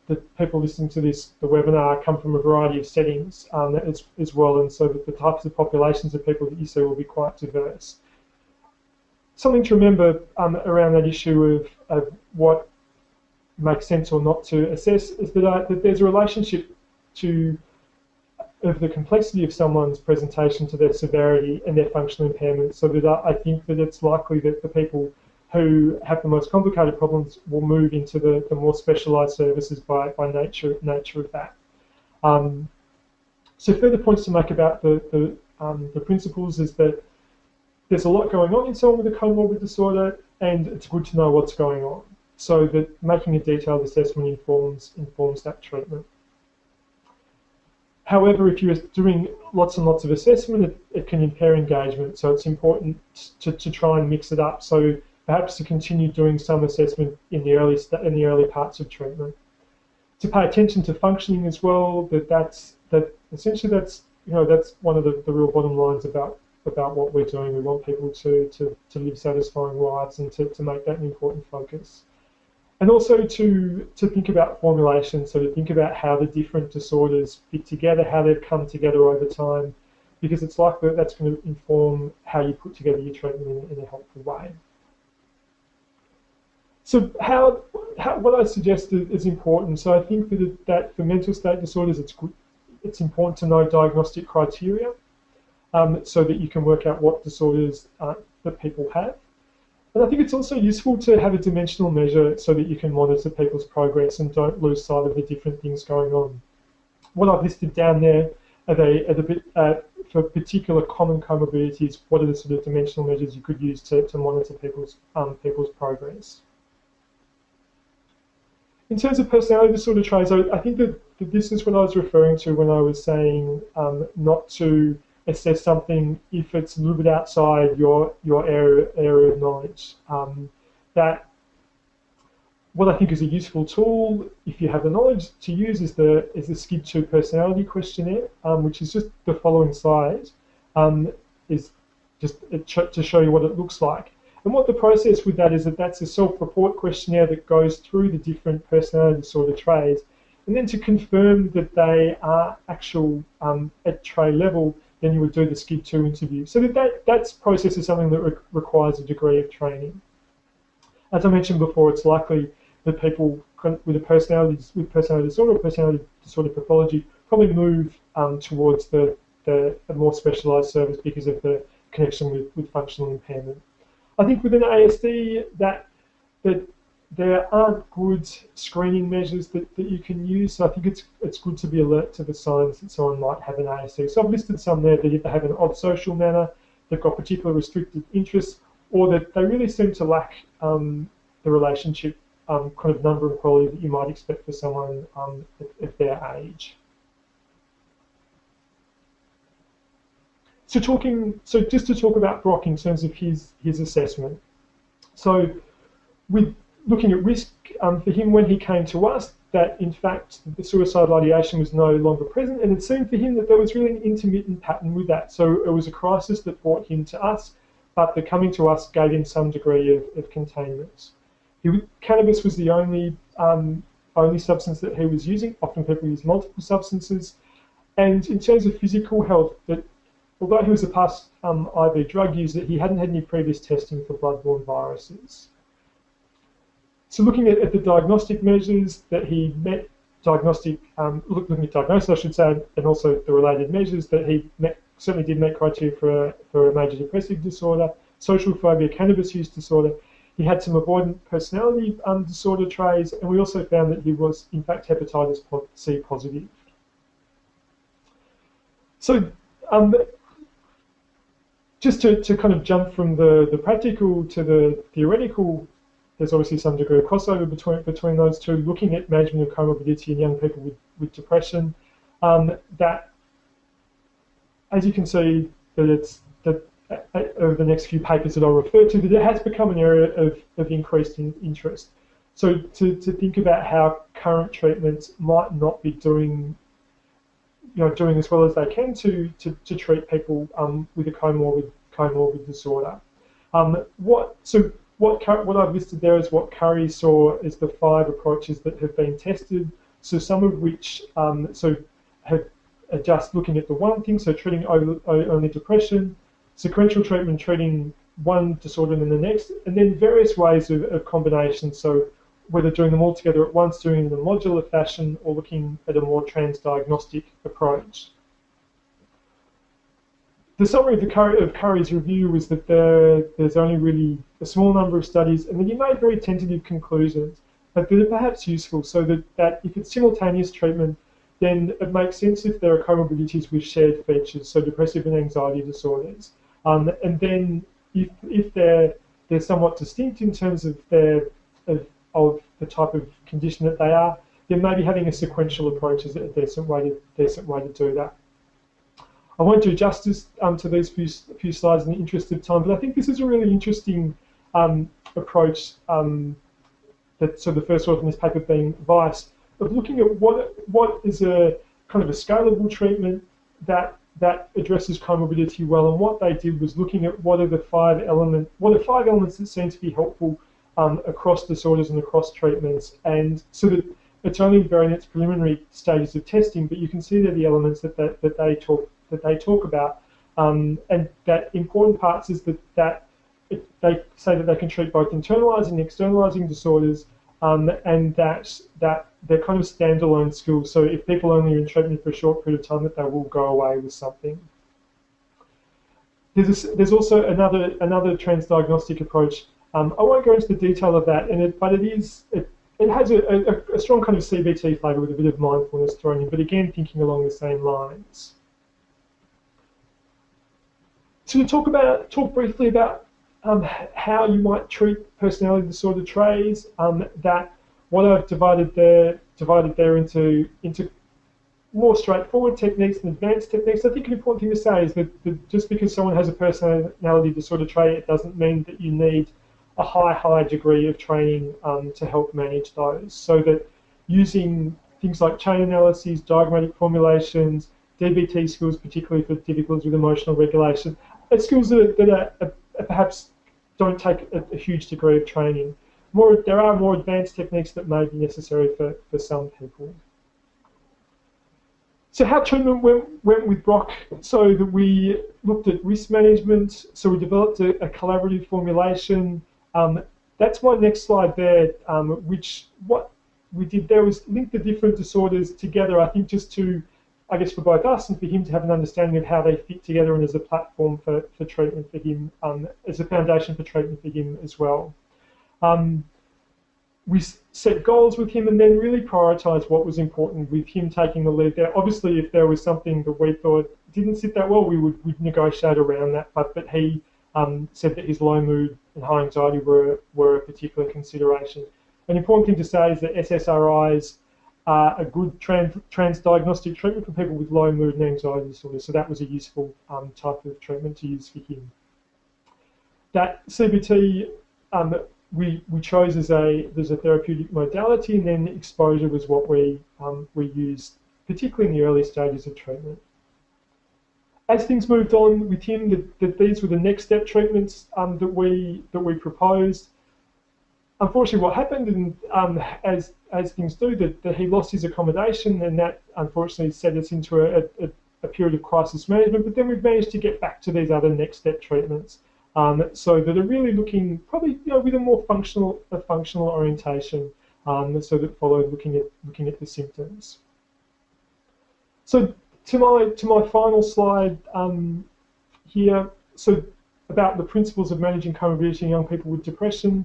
that people listening to the webinar come from a variety of settings as well, and so that the types of populations of people that you see will be quite diverse. Something to remember around that issue of what makes sense or not to assess is that there's a relationship of the complexity of someone's presentation to their severity and their functional impairment, so that I think that it's likely that the people who have the most complicated problems will move into the more specialised services by nature of that. So further points to make about the principles is that there's a lot going on in someone with a comorbid disorder, and it's good to know what's going on, so that making a detailed assessment informs that treatment. However, if you're doing lots and lots of assessment, it can impair engagement, so it's important to try and mix it up. So perhaps to continue doing some assessment in the early parts of treatment. To pay attention to functioning as well. That's one of the real bottom lines about what we're doing. We want people to live satisfying lives, and to make that an important focus. And also to think about formulation, so to think about how the different disorders fit together, how they've come together over time, because it's likely that that's going to inform how you put together your treatment in a helpful way. So what I suggest is important. So I think that for mental state disorders, it's important to know diagnostic criteria, so that you can work out what disorders that people have. And I think it's also useful to have a dimensional measure so that you can monitor people's progress and don't lose sight of the different things going on. What I've listed down there are for particular common comorbidities, what are the sort of dimensional measures you could use to monitor people's progress. In terms of personality disorder traits, I think that this is what I was referring to when I was saying not to assess something if it's a little bit outside your area of knowledge. That what I think is a useful tool, if you have the knowledge to use, is the SCID2 personality questionnaire, which is just the following slide, is just to show you what it looks like. And what the process with that is that's a self-report questionnaire that goes through the different personality disorder traits, and then to confirm that they are actual at trait level, then you would do the SCID2 interview. So that process is something that requires a degree of training. As I mentioned before, it's likely that people with personality disorder or personality disorder pathology probably move towards the more specialised service because of the connection with functional impairment. I think within ASD that there aren't good screening measures that you can use, so I think it's good to be alert to the signs that someone might have an ASD. So I've listed some there that either have an odd social manner, they've got particular restricted interests, or that they really seem to lack the relationship kind of number and quality that you might expect for someone at their age. So just to talk about Brock in terms of his assessment. So with looking at risk for him when he came to us, that in fact the suicidal ideation was no longer present, and it seemed for him that there was really an intermittent pattern with that. So it was a crisis that brought him to us, but the coming to us gave him some degree of containment. Cannabis was the only substance that he was using. Often people use multiple substances. And in terms of physical health, that although he was a past IV drug user, he hadn't had any previous testing for blood-borne viruses. So looking at the diagnostic measures that he met, looking at diagnosis, I should say, and also the related measures that he certainly did meet criteria for a major depressive disorder, social phobia, cannabis use disorder. He had some avoidant personality disorder traits, and we also found that he was, in fact, hepatitis C positive. So just to kind of jump from the practical to the theoretical, there's obviously some degree of crossover between those two, looking at management of comorbidity in young people with depression. That, as you can see, over the next few papers that I'll refer to, that it has become an area of increased interest. So to think about how current treatments might not be doing as well as they can to treat people with a comorbid disorder. What I've listed there is what Curry saw as the 5 approaches that have been tested. So some of which have just looking at the one thing, so treating only depression, sequential treatment treating one disorder and then the next, and then various ways of combination. So whether doing them all together at once, doing them in a modular fashion, or looking at a more transdiagnostic approach. The summary of Curry's review was that there's only really a small number of studies, and that he made very tentative conclusions, but that are perhaps useful, so that if it's simultaneous treatment, then it makes sense if there are comorbidities with shared features, so depressive and anxiety disorders. And then if they're somewhat distinct in terms of the type of condition that they are, then maybe having a sequential approach is a decent way to do that. I won't do justice to these few slides in the interest of time, but I think this is a really interesting approach. So the first one in this paper being Vice, of looking at what is a kind of a scalable treatment that addresses comorbidity well, and what they did was looking at what are 5 elements that seem to be helpful across disorders and across treatments, and so that it's only very in its preliminary stages of testing, but you can see that the elements that they talk about, and that important parts is that they say that they can treat both internalizing and externalizing disorders, and that they're kind of standalone skills. So if people only are in treatment for a short period of time, that they will go away with something. There's also another transdiagnostic approach. I won't go into the detail of that, but it has a strong kind of CBT flavour with a bit of mindfulness thrown in, but again thinking along the same lines. So to talk briefly about how you might treat personality disorder traits, that what I've divided there into more straightforward techniques and advanced techniques. I think an important thing to say is that just because someone has a personality disorder trait, it doesn't mean that you need a high degree of training to help manage those. So that using things like chain analyses, diagrammatic formulations, DBT skills, particularly for difficulties with emotional regulation, are skills that are perhaps don't take a huge degree of training. There are more advanced techniques that may be necessary for some people. So how treatment went with Brock, so that we looked at risk management, so we developed a collaborative formulation. That's my next slide there, which what we did there was link the different disorders together, I think just to, I guess for both us and for him to have an understanding of how they fit together and as a platform for treatment for him, as a foundation for treatment for him as well. We set goals with him and then really prioritised what was important with him taking the lead there. Obviously, if there was something that we thought didn't sit that well, we'd negotiate around that, but he said that his low mood and high anxiety were a particular consideration. An important thing to say is that SSRIs are a good trans-diagnostic treatment for people with low mood and anxiety disorders, so that was a useful type of treatment to use for him. That CBT we chose as a therapeutic modality, and then exposure was what we used, particularly in the early stages of treatment. As things moved on with him, these were the next step treatments that we proposed. Unfortunately, what happened, and as things do, that he lost his accommodation, and that unfortunately set us into a period of crisis management. But then we've managed to get back to these other next step treatments, so that are really looking probably with a more functional orientation, so that followed looking at the symptoms. So to my final slide here, so about the principles of managing comorbidity in young people with depression.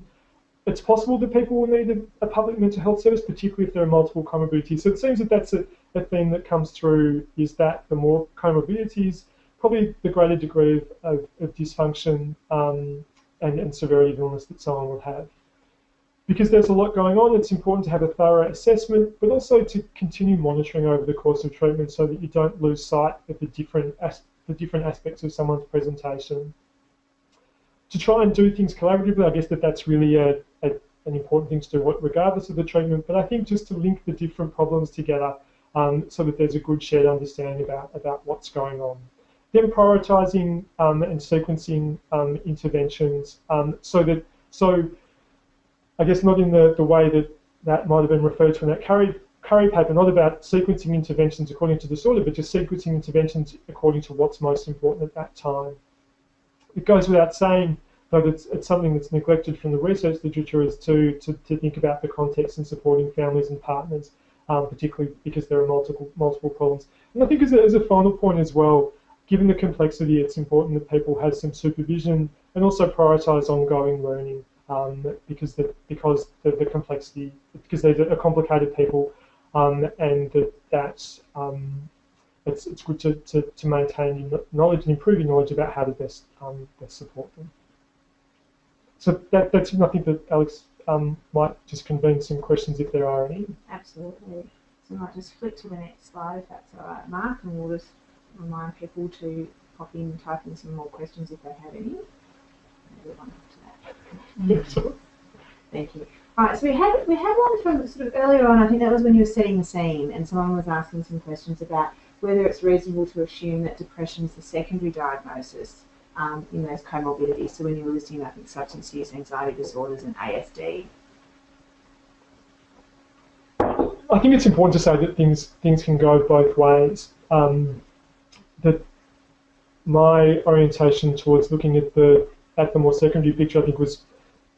It's possible that people will need a public mental health service, particularly if there are multiple comorbidities. So it seems that that's a theme that comes through, is that the more comorbidities, probably the greater degree of dysfunction and severity of illness that someone will have. Because there's a lot going on, it's important to have a thorough assessment, but also to continue monitoring over the course of treatment so that you don't lose sight of the different aspects of someone's presentation. To try and do things collaboratively, I guess that's really an important thing to do, regardless of the treatment. But I think just to link the different problems together, so that there's a good shared understanding about what's going on. Then prioritising and sequencing interventions, so I guess not in the way that might have been referred to in that Curry paper, not about sequencing interventions according to disorder, but just sequencing interventions according to what's most important at that time. It goes without saying, though, that it's something that's neglected from the research literature, is to think about the context and supporting families and partners, particularly because there are multiple problems. And I think as a final point as well, given the complexity, it's important that people have some supervision and also prioritise ongoing learning, because the complexity, because they're complicated people, and that's it's good to maintain your knowledge and improve your knowledge about how to best support them. So that's, I think that Alex might just convene some questions if there are any. Absolutely. So I might just flip to the next slide if that's all right, Mark, and we'll just remind people to type in some more questions if they have any. Maybe one after that. Yeah, sure. Thank you. All right, so we had one from sort of earlier on. I think that was when you were setting the scene, and someone was asking some questions about whether it's reasonable to assume that depression is the secondary diagnosis in those comorbidities. So when you were listing, I think, substance use, anxiety disorders, and ASD. I think it's important to say that things can go both ways. That my orientation towards looking at the more secondary picture, I think,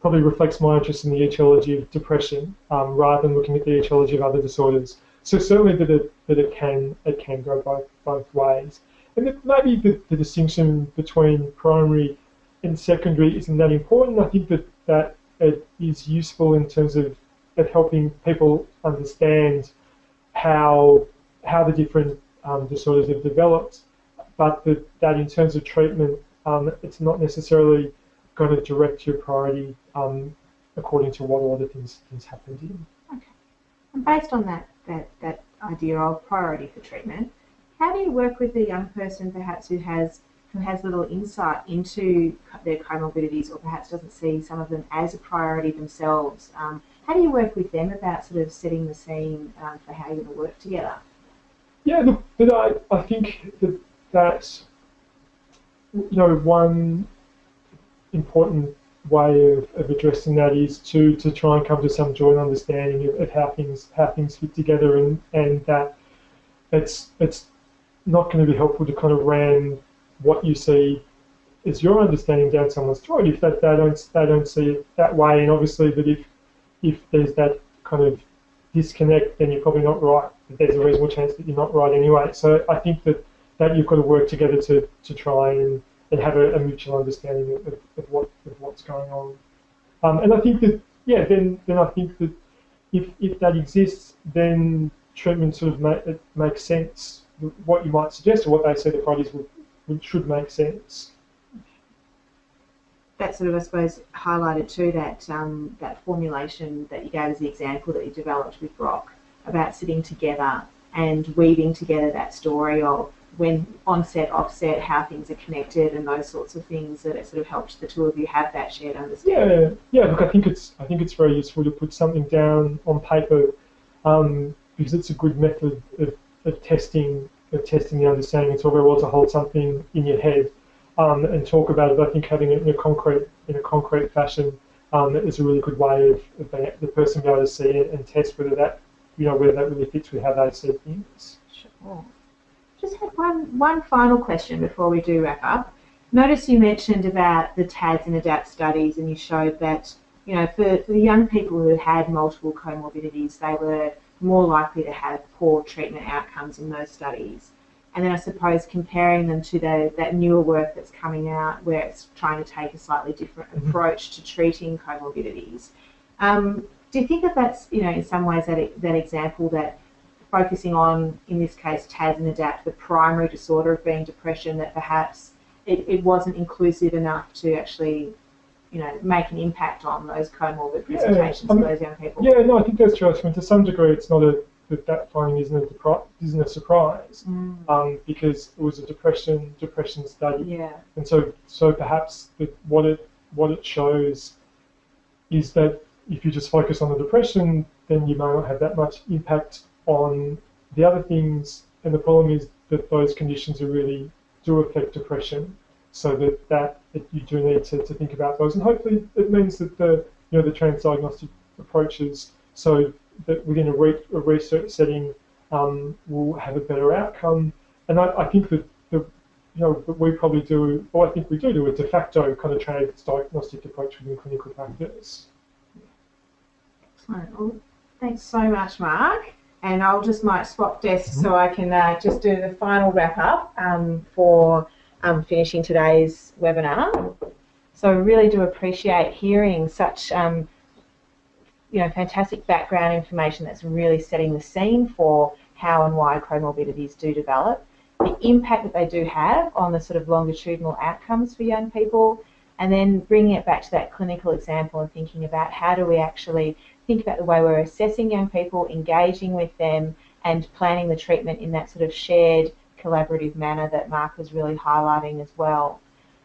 probably reflects my interest in the etiology of depression, rather than looking at the etiology of other disorders. So certainly that it can go both ways. And that maybe the distinction between primary and secondary isn't that important. I think that it is useful in terms of helping people understand how the different disorders have developed, but that in terms of treatment, it's not necessarily going to direct your priority according to what order things happened in. Okay. And based on that that idea of priority for treatment. How do you work with the young person perhaps who has little insight into their comorbidities, or perhaps doesn't see some of them as a priority themselves? How do you work with them about sort of setting the scene for how you're going to work together? Yeah, look, but I think that one important way of addressing that is to try and come to some joint understanding of how things fit together, and that it's not going to be helpful to kind of ram what you see as your understanding down someone's throat if they don't see it that way. And obviously that if there's that kind of disconnect, then you're probably not right. There's a reasonable chance that you're not right anyway. So I think that you've got to work together to try and have a mutual understanding of what's going on. And I think that, then I think that if that exists, then treatment sort of makes sense. What you might suggest, or what they say the parties should make sense. That sort of, I suppose, highlighted too that formulation that you gave as the example that you developed with Brock about sitting together and weaving together that story of when onset, offset, how things are connected, and those sorts of things, that it sort of helped the two of you have that shared understanding. Yeah. Look, I think it's very useful to put something down on paper, because it's a good method of testing the understanding. It's all very well to hold something in your head and talk about it. I think having it in a concrete fashion is a really good way of the person being able to see it and test whether that really fits with how they see things. Sure. Just had one final question before we do wrap up. Notice you mentioned about the TADS and ADAPT studies, and you showed that for the young people who had multiple comorbidities, they were more likely to have poor treatment outcomes in those studies. And then I suppose comparing them to that newer work that's coming out where it's trying to take a slightly different approach to treating comorbidities. Do you think that that's, in some ways that example that focusing on, in this case, TADS and ADAPT, the primary disorder of being depression, that perhaps it wasn't inclusive enough to actually make an impact on those comorbid presentations for those young people? Yeah, no, I think that's true. I mean, to some degree, it's not that finding isn't a surprise, because it was a depression study. Yeah. And so perhaps what it shows is that if you just focus on the depression, then you may not have that much impact on the other things. And the problem is that those conditions really do affect depression, so that you do need to think about those. And hopefully it means that the transdiagnostic approaches, so that within a research setting, will have a better outcome. And I think that we probably do, or I think we do a de facto kind of transdiagnostic approach within clinical practice. Excellent. Well, thanks so much, Mark. And I'll just might swap desks so I can just do the final wrap up for finishing today's webinar. So I really do appreciate hearing such fantastic background information that's really setting the scene for how and why comorbidities do develop, the impact that they do have on the sort of longitudinal outcomes for young people, and then bringing it back to that clinical example and thinking about how do we actually think about the way we're assessing young people, engaging with them, and planning the treatment in that sort of shared collaborative manner that Mark was really highlighting as well.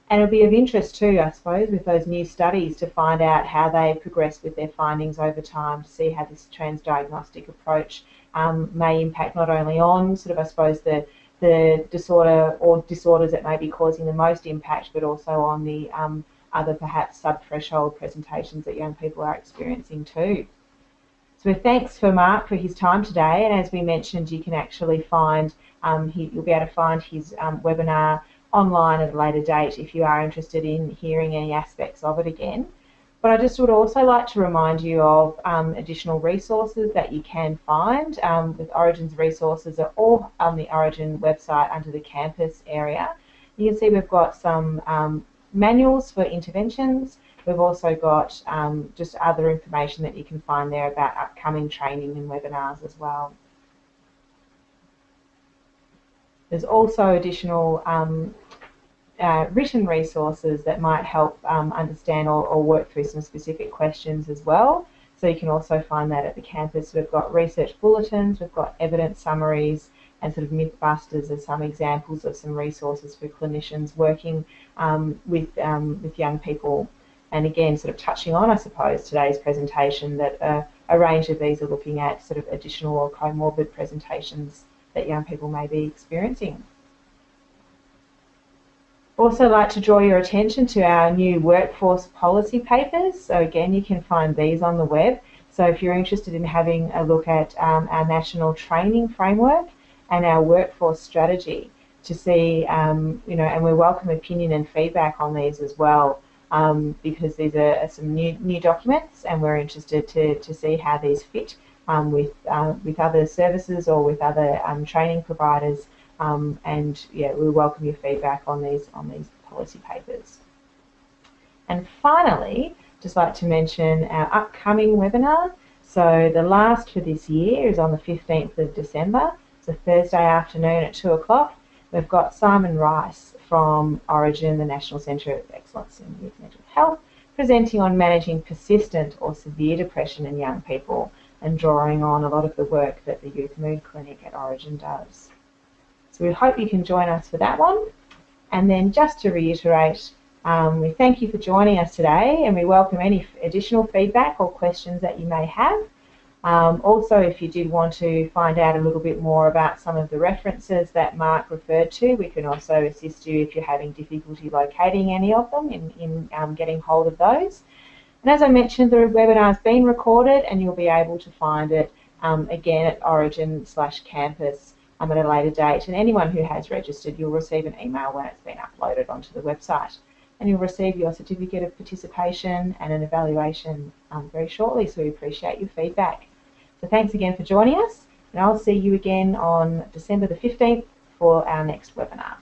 And it'll be of interest too, I suppose, with those new studies to find out how they progress with their findings over time, to see how this transdiagnostic approach may impact not only on sort of, I suppose, the disorder or disorders that may be causing the most impact, but also on the other perhaps sub-threshold presentations that young people are experiencing too. So thanks for Mark for his time today, and as we mentioned, you can actually find, you'll be able to find his webinar online at a later date if you are interested in hearing any aspects of it again. But I just would also like to remind you of additional resources that you can find. With Orygen's resources are all on the Orygen website under the campus area. You can see we've got some manuals for interventions. We've also got just other information that you can find there about upcoming training and webinars as well. There's also additional written resources that might help understand or work through some specific questions as well. So you can also find that at the campus. We've got research bulletins, we've got evidence summaries, and sort of Mythbusters as some examples of some resources for clinicians working with young people. And again, sort of touching on, I suppose, today's presentation, that a range of these are looking at sort of additional or comorbid presentations that young people may be experiencing. Also like to draw your attention to our new workforce policy papers. So again, you can find these on the web. So if you're interested in having a look at our national training framework and our workforce strategy to see, and we welcome opinion and feedback on these as well, because these are some new documents, and we're interested to see how these fit with other services or with other training providers. And yeah, we welcome your feedback on these policy papers. And finally, just like to mention our upcoming webinar. So the last for this year is on the 15th of December. It's a Thursday afternoon at 2 o'clock. We've got Simon Rice from Orygen, the National Centre of Excellence in Youth Mental Health, presenting on managing persistent or severe depression in young people, and drawing on a lot of the work that the Youth Mood Clinic at Orygen does. So we hope you can join us for that one. And then just to reiterate, we thank you for joining us today, and we welcome any additional feedback or questions that you may have. Also, if you did want to find out a little bit more about some of the references that Mark referred to, we can also assist you if you're having difficulty locating any of them in getting hold of those. And as I mentioned, the webinar has been recorded, and you'll be able to find it again at Orygen/campus at a later date. And anyone who has registered, you'll receive an email when it's been uploaded onto the website. And you'll receive your certificate of participation and an evaluation very shortly, so we appreciate your feedback. So thanks again for joining us, and I'll see you again on December the 15th for our next webinar.